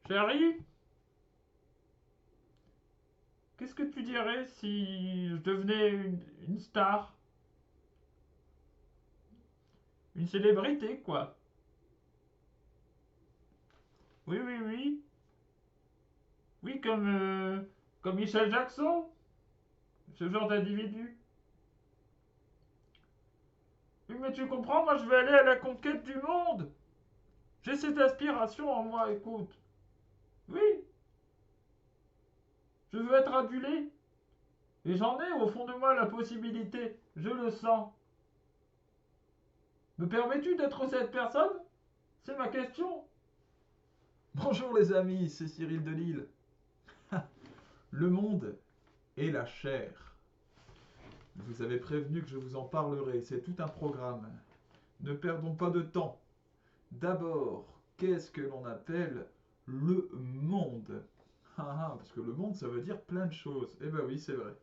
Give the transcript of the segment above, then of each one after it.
Chérie, qu'est-ce que tu dirais si je devenais une star? Une célébrité, quoi. Oui, oui, oui. Oui, comme Michel Jackson, ce genre d'individu. Oui, mais tu comprends, moi je veux aller à la conquête du monde. J'ai cette aspiration en moi, écoute. Oui, je veux être adulé. Et j'en ai au fond de moi la possibilité. Je le sens. Me permets-tu d'être cette personne? C'est ma question. Bonjour les amis, c'est Cyril Delisle. Le monde est la chair. Je vous avais prévenu que je vous en parlerai, c'est tout un programme. Ne perdons pas de temps. D'abord, qu'est-ce que l'on appelle le monde? Parce que le monde, ça veut dire plein de choses. Eh ben oui, c'est vrai.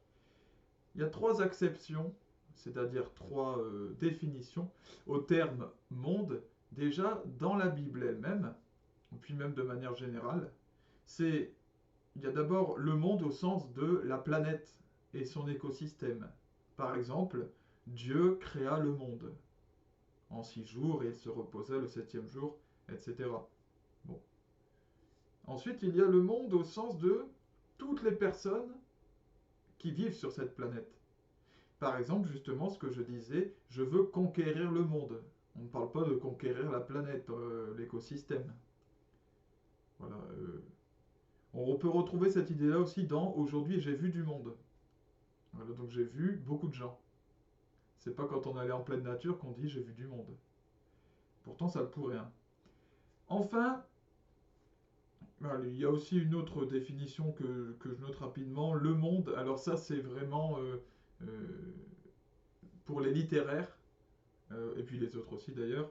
Il y a trois acceptions, c'est-à-dire trois définitions au terme monde, déjà dans la Bible elle-même, puis même de manière générale. C'est Il y a d'abord le monde au sens de la planète et son écosystème. Par exemple, Dieu créa le monde en 6 jours et il se reposa le septième jour, etc. Bon. Ensuite, il y a le monde au sens de toutes les personnes qui vivent sur cette planète. Par exemple, justement, ce que je disais, je veux conquérir le monde. On ne parle pas de conquérir la planète, l'écosystème. Voilà. On peut retrouver cette idée-là aussi dans Aujourd'hui j'ai vu du monde. Voilà, donc j'ai vu beaucoup de gens. C'est pas quand on allait en pleine nature qu'on dit j'ai vu du monde. Pourtant, ça le pourrait, hein. Enfin, il y a aussi une autre définition que je note rapidement. Le monde, alors ça, c'est vraiment euh, pour les littéraires, et puis les autres aussi d'ailleurs.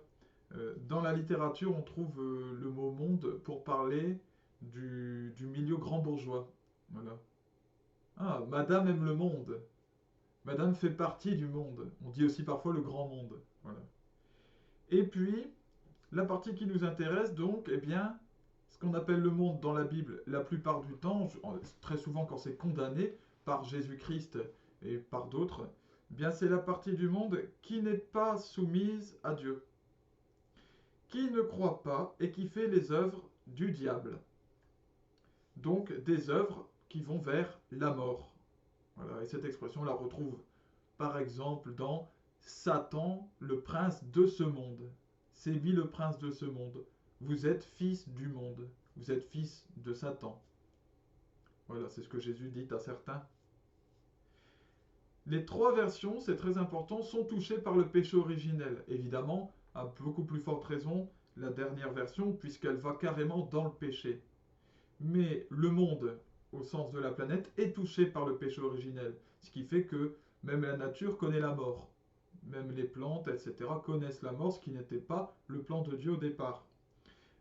Dans la littérature, on trouve le mot monde pour parler du milieu grand bourgeois. Voilà. Ah, Madame aime le monde. Madame fait partie du monde. On dit aussi parfois le grand monde. Voilà. Et puis, la partie qui nous intéresse donc, eh bien, ce qu'on appelle le monde dans la Bible, la plupart du temps, très souvent quand c'est condamné par Jésus-Christ et par d'autres, eh bien c'est la partie du monde qui n'est pas soumise à Dieu, qui ne croit pas et qui fait les œuvres du diable. Donc des œuvres qui vont vers la mort. Voilà, et cette expression on la retrouve par exemple dans Satan, le prince de ce monde. C'est lui le prince de ce monde. Vous êtes fils du monde. Vous êtes fils de Satan. Voilà, c'est ce que Jésus dit à certains. Les trois versions, c'est très important, sont touchées par le péché originel. Évidemment, à beaucoup plus forte raison, la dernière version, puisqu'elle va carrément dans le péché. Mais le monde, au sens de la planète, est touché par le péché originel. Ce qui fait que même la nature connaît la mort. Même les plantes, etc., connaissent la mort, ce qui n'était pas le plan de Dieu au départ.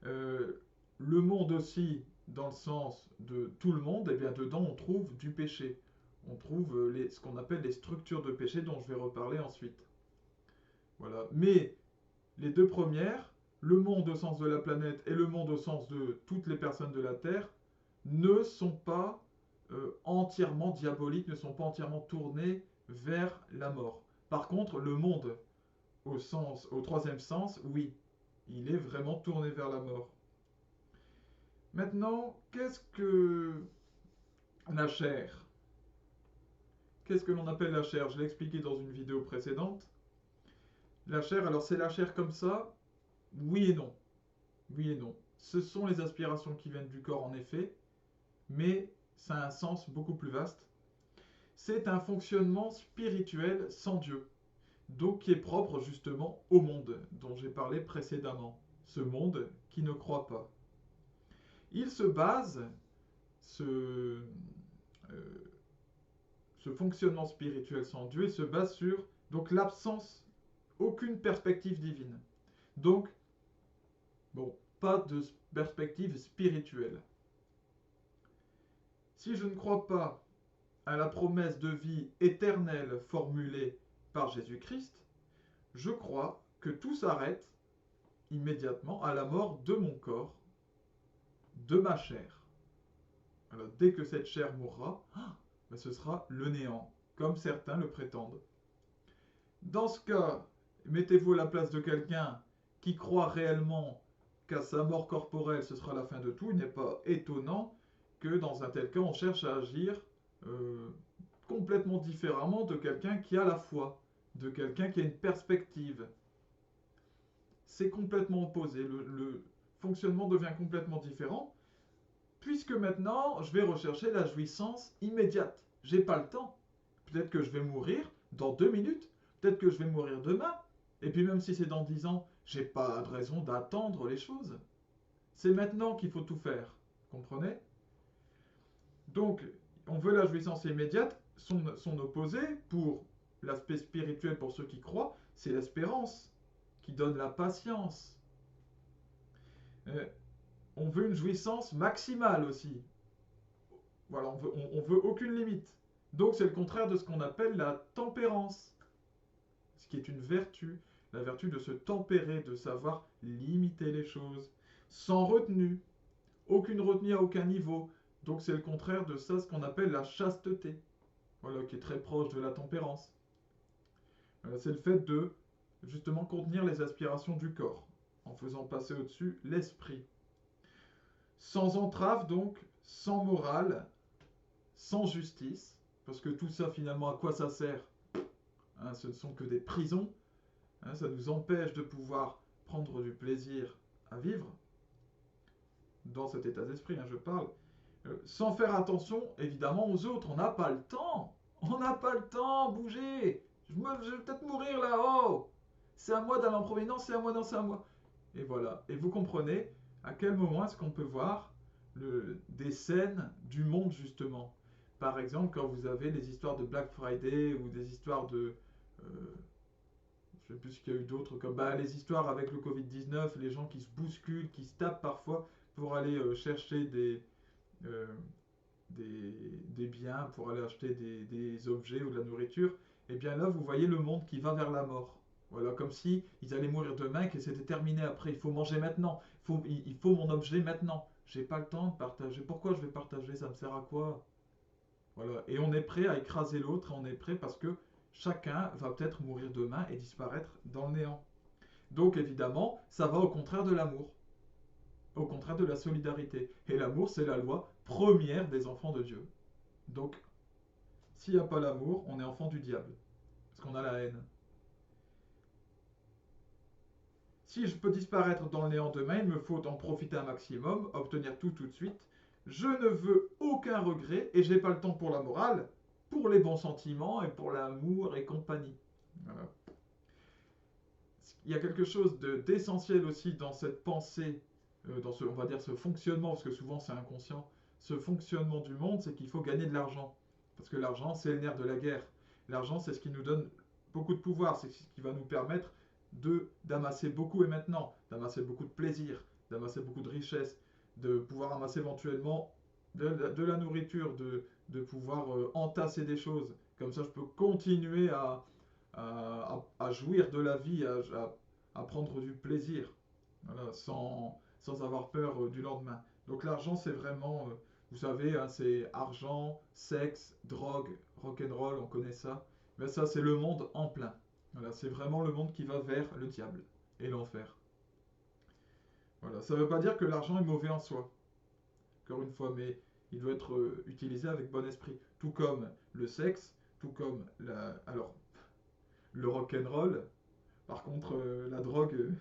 Euh, le monde aussi, dans le sens de tout le monde, et bien dedans on trouve du péché. On trouve ce qu'on appelle les structures de péché dont je vais reparler ensuite. Voilà. Mais les deux premières, le monde au sens de la planète et le monde au sens de toutes les personnes de la Terre, ne sont pas entièrement diaboliques, ne sont pas entièrement tournés vers la mort. Par contre, le monde au troisième sens, oui, il est vraiment tourné vers la mort. Maintenant, qu'est-ce que la chair? Qu'est-ce que l'on appelle la chair? Je l'ai expliqué dans une vidéo précédente. La chair, alors c'est la chair comme ça? Oui et non. Oui et non. Ce sont les aspirations qui viennent du corps en effet, mais ça a un sens beaucoup plus vaste. C'est un fonctionnement spirituel sans Dieu, donc qui est propre justement au monde dont j'ai parlé précédemment. Ce monde qui ne croit pas. Il se base, ce, euh, ce fonctionnement spirituel sans Dieu, il se base sur donc l'absence, aucune perspective divine. Donc, bon, pas de perspective spirituelle. Si je ne crois pas à la promesse de vie éternelle formulée par Jésus-Christ, je crois que tout s'arrête immédiatement à la mort de mon corps, de ma chair. Alors, dès que cette chair mourra, ce sera le néant, comme certains le prétendent. Dans ce cas, mettez-vous à la place de quelqu'un qui croit réellement qu'à sa mort corporelle, ce sera la fin de tout. Il n'est pas étonnant que dans un tel cas, on cherche à agir complètement différemment de quelqu'un qui a la foi, de quelqu'un qui a une perspective. C'est complètement opposé. Le fonctionnement devient complètement différent, puisque maintenant, je vais rechercher la jouissance immédiate. J'ai pas le temps. Peut-être que je vais mourir dans 2 minutes. Peut-être que je vais mourir demain. Et puis même si c'est dans 10 ans, j'ai pas de raison d'attendre les choses. C'est maintenant qu'il faut tout faire. Comprenez? Donc, on veut la jouissance immédiate. Son opposé, pour l'aspect spirituel, pour ceux qui croient, c'est l'espérance, qui donne la patience. On veut une jouissance maximale aussi. Voilà, on veut aucune limite. Donc c'est le contraire de ce qu'on appelle la tempérance, ce qui est une vertu, la vertu de se tempérer, de savoir limiter les choses, sans retenue, aucune retenue à aucun niveau. Donc c'est le contraire de ça, ce qu'on appelle la chasteté, voilà, qui est très proche de la tempérance. C'est le fait de justement contenir les aspirations du corps, en faisant passer au-dessus l'esprit. Sans entrave donc, sans morale, sans justice, parce que tout ça finalement à quoi ça sert? Ce ne sont que des prisons, ça nous empêche de pouvoir prendre du plaisir à vivre, dans cet état d'esprit, je parle, sans faire attention évidemment aux autres. On n'a pas le temps, bougez, je vais peut-être mourir là-haut, c'est à moi d'aller en premier, non c'est à moi, non c'est à moi. Et voilà, et vous comprenez à quel moment est-ce qu'on peut voir des scènes du monde justement. Par exemple, quand vous avez des histoires de Black Friday ou des histoires de... je ne sais plus ce qu'il y a eu d'autres, comme les histoires avec le Covid-19, les gens qui se bousculent, qui se tapent parfois pour aller chercher euh, des biens, pour aller acheter des objets ou de la nourriture. Et bien là, vous voyez le monde qui va vers la mort. Voilà, comme si ils allaient mourir demain, que c'était terminé après. Il faut manger maintenant. Il faut mon objet maintenant. J'ai pas le temps de partager. Pourquoi je vais partager? Ça me sert à quoi? Voilà. Et on est prêt à écraser l'autre. On est prêt parce que chacun va peut-être mourir demain et disparaître dans le néant. Donc évidemment, ça va au contraire de l'amour. Au contraire de la solidarité. Et l'amour, c'est la loi première des enfants de Dieu. Donc, s'il n'y a pas l'amour, on est enfant du diable. Parce qu'on a la haine. Si je peux disparaître dans le néant demain, il me faut en profiter un maximum, obtenir tout de suite. Je ne veux aucun regret et j'ai pas le temps pour la morale, pour les bons sentiments et pour l'amour et compagnie. Voilà. Il y a quelque chose d'essentiel aussi dans cette pensée, dans ce, on va dire ce fonctionnement, parce que souvent c'est inconscient, ce fonctionnement du monde, c'est qu'il faut gagner de l'argent. Parce que l'argent, c'est le nerf de la guerre. L'argent, c'est ce qui nous donne beaucoup de pouvoir, c'est ce qui va nous permettre d'amasser beaucoup et maintenant, d'amasser beaucoup de plaisir, d'amasser beaucoup de richesse, de pouvoir amasser éventuellement de la nourriture, de pouvoir entasser des choses. Comme ça, je peux continuer à jouir de la vie, à prendre du plaisir, voilà, sans avoir peur du lendemain. Donc l'argent, c'est vraiment, vous savez, c'est argent, sexe, drogue, rock'n'roll, on connaît ça. Mais ça, c'est le monde en plein. Voilà, c'est vraiment le monde qui va vers le diable et l'enfer. Voilà, ça ne veut pas dire que l'argent est mauvais en soi, encore une fois, mais il doit être utilisé avec bon esprit. Tout comme le sexe, tout comme alors, le rock'n'roll. Par contre, la drogue,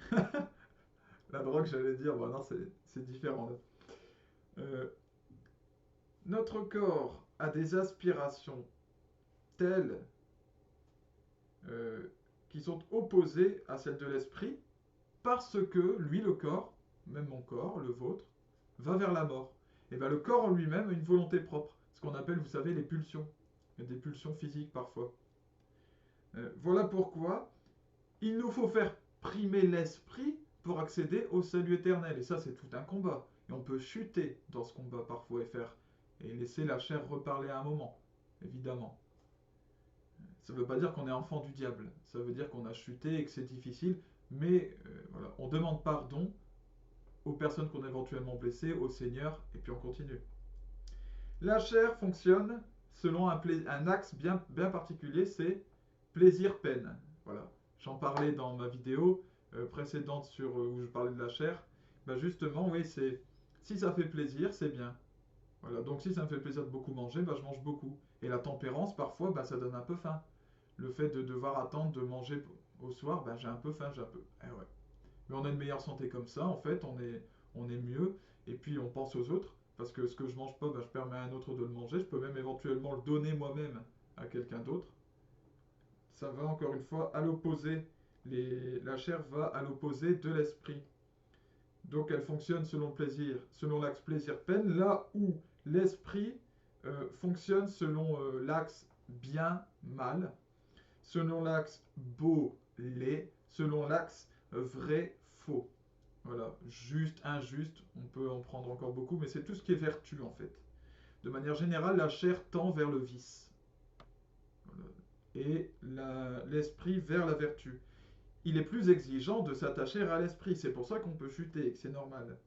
la drogue, j'allais dire, bah non, c'est différent. Notre corps a des aspirations telles qui sont opposées à celles de l'esprit parce que lui, le corps, même mon corps, le vôtre, va vers la mort. Et bien le corps en lui-même a une volonté propre, ce qu'on appelle, vous savez, les pulsions. Il y a des pulsions physiques parfois. Voilà pourquoi il nous faut faire primer l'esprit pour accéder au salut éternel. Et ça, c'est tout un combat. Et on peut chuter dans ce combat parfois et laisser la chair reparler à un moment, évidemment. Ça ne veut pas dire qu'on est enfant du diable. Ça veut dire qu'on a chuté et que c'est difficile. Mais voilà, on demande pardon aux personnes qu'on a éventuellement blessées, au Seigneur, et puis on continue. La chair fonctionne selon un axe bien particulier, c'est plaisir-peine. Voilà, j'en parlais dans ma vidéo précédente où je parlais de la chair. Ben justement, oui, c'est si ça fait plaisir, c'est bien. Voilà, donc si ça me fait plaisir de beaucoup manger, ben je mange beaucoup. Et la tempérance, parfois, ben, ça donne un peu faim. Le fait de devoir attendre de manger au soir, ben, j'ai un peu faim, j'ai un peu. Eh ouais. Mais on a une meilleure santé comme ça, en fait, on est mieux, et puis on pense aux autres, parce que ce que je mange pas, ben, je permets à un autre de le manger, je peux même éventuellement le donner moi-même à quelqu'un d'autre. Ça va encore une fois à l'opposé, la chair va à l'opposé de l'esprit. Donc elle fonctionne selon le plaisir, selon l'axe plaisir-peine, là où l'esprit fonctionne selon l'axe bien-mal, selon l'axe beau-laid, selon l'axe vrai-faux. Voilà, juste, injuste, on peut en prendre encore beaucoup, mais c'est tout ce qui est vertu en fait. De manière générale, la chair tend vers le vice. Voilà. Et l'esprit vers la vertu. Il est plus exigeant de s'attacher à l'esprit, c'est pour ça qu'on peut chuter et que c'est normal.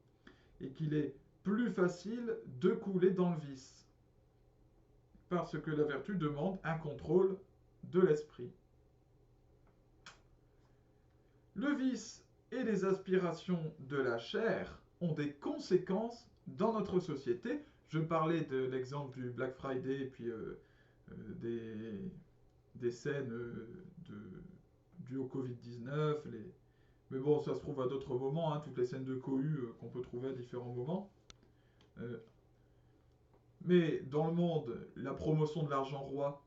Et qu'il est plus facile de couler dans le vice. Parce que la vertu demande un contrôle de l'esprit. Le vice et les aspirations de la chair ont des conséquences dans notre société. Je parlais de l'exemple du Black Friday et puis des scènes dues au Covid-19. Mais bon, ça se trouve à d'autres moments, hein, toutes les scènes de cohue qu'on peut trouver à différents moments. Mais dans le monde, la promotion de l'argent roi,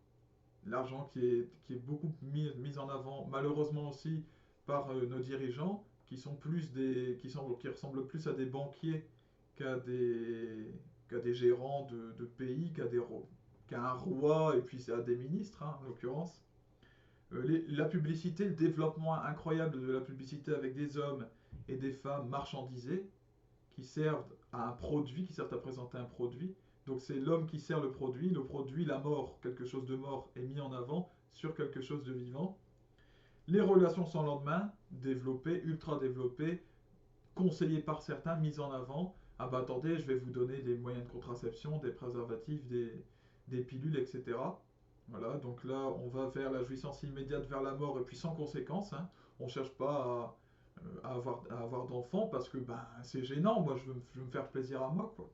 l'argent qui est beaucoup mis en avant, malheureusement aussi par nos dirigeants, qui ressemblent plus à des banquiers qu'à des gérants de pays, qu'à un roi et puis à des ministres, hein, en l'occurrence. La publicité, le développement incroyable de la publicité avec des hommes et des femmes marchandisés qui servent à un produit, qui servent à présenter un produit. Donc c'est l'homme qui sert le produit, la mort, quelque chose de mort est mis en avant sur quelque chose de vivant. Les relations sans lendemain, développées, ultra développées, conseillées par certains, mises en avant. Ah bah attendez, je vais vous donner des moyens de contraception, des préservatifs, des pilules, etc. Voilà, donc là on va vers la jouissance immédiate, vers la mort et puis sans conséquence. Hein. On ne cherche pas à avoir d'enfants parce que ben, c'est gênant, moi je veux me faire plaisir à moi, quoi.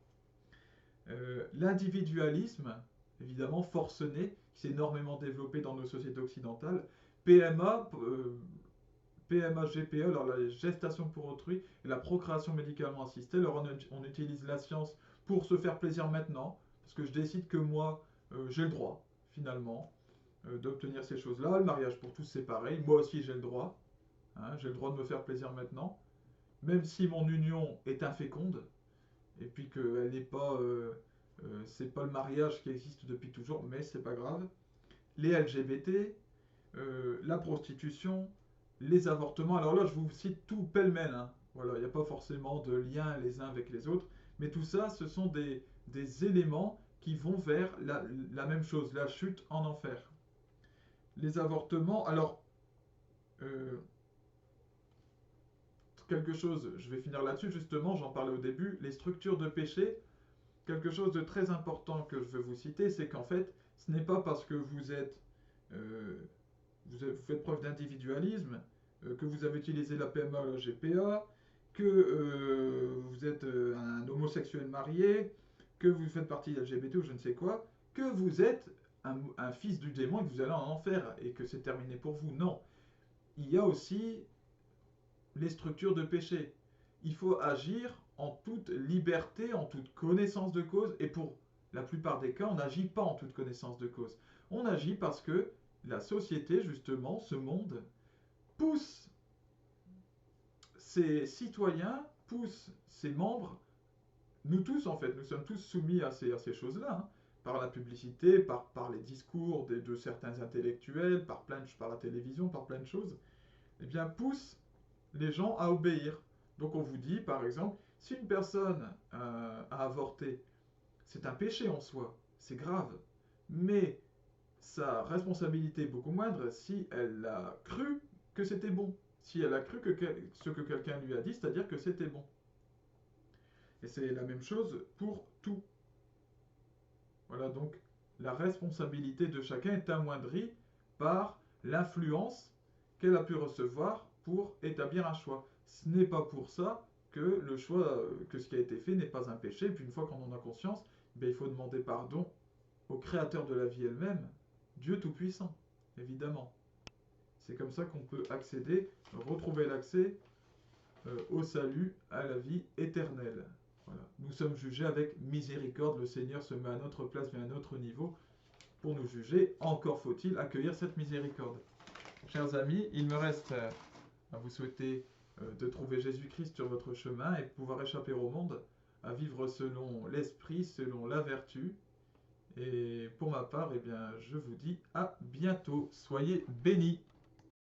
L'individualisme, évidemment forcené, qui s'est énormément développé dans nos sociétés occidentales. PMA, GPE, alors la gestation pour autrui et la procréation médicalement assistée. Alors on utilise la science pour se faire plaisir maintenant, parce que je décide que moi, j'ai le droit, finalement, d'obtenir ces choses-là. Le mariage pour tous, c'est pareil. Moi aussi, j'ai le droit. Hein, j'ai le droit de me faire plaisir maintenant, même si mon union est inféconde, et puis qu'elle n'est pas... c'est pas le mariage qui existe depuis toujours, mais c'est pas grave. Les LGBT, la prostitution, les avortements. Alors là, je vous cite tout pêle-mêle. Hein. Voilà, il n'y a pas forcément de lien les uns avec les autres, mais tout ça, ce sont des éléments qui vont vers la même chose, la chute en enfer. Les avortements, alors, quelque chose, je vais finir là-dessus justement, j'en parlais au début, les structures de péché, quelque chose de très important que je veux vous citer, c'est qu'en fait, ce n'est pas parce que vous faites preuve d'individualisme, que vous avez utilisé la PMA ou la GPA, que vous êtes un homosexuel marié, que vous faites partie de LGBT ou je ne sais quoi, que vous êtes un fils du démon et que vous allez en enfer et que c'est terminé pour vous. Non. Il y a aussi les structures de péché. Il faut agir en toute liberté, en toute connaissance de cause, et pour la plupart des cas, on n'agit pas en toute connaissance de cause. On agit parce que la société, justement, ce monde, pousse ses citoyens, pousse ses membres, nous tous en fait, nous sommes tous soumis à ces choses-là, hein, par la publicité, par les discours de certains intellectuels, par la télévision, par plein de choses, eh bien pousse les gens à obéir. Donc on vous dit, par exemple, si une personne a avorté, c'est un péché en soi, c'est grave, mais sa responsabilité est beaucoup moindre si elle a cru que c'était bon, si elle a cru que ce que quelqu'un lui a dit, c'est-à-dire que c'était bon. Et c'est la même chose pour tout. Voilà, donc la responsabilité de chacun est amoindrie par l'influence qu'elle a pu recevoir pour établir un choix. Ce n'est pas pour ça que le choix, que ce qui a été fait n'est pas un péché. Et puis une fois qu'on en a conscience, il faut demander pardon au Créateur de la vie elle-même, Dieu Tout-Puissant, évidemment. C'est comme ça qu'on peut accéder, retrouver l'accès au salut, à la vie éternelle. Voilà. Nous sommes jugés avec miséricorde. Le Seigneur se met à notre place, mais à notre niveau pour nous juger. Encore faut-il accueillir cette miséricorde. Chers amis, il me reste à vous souhaiter de trouver Jésus-Christ sur votre chemin et de pouvoir échapper au monde, à vivre selon l'esprit, selon la vertu. Et pour ma part, eh bien, je vous dis à bientôt. Soyez bénis.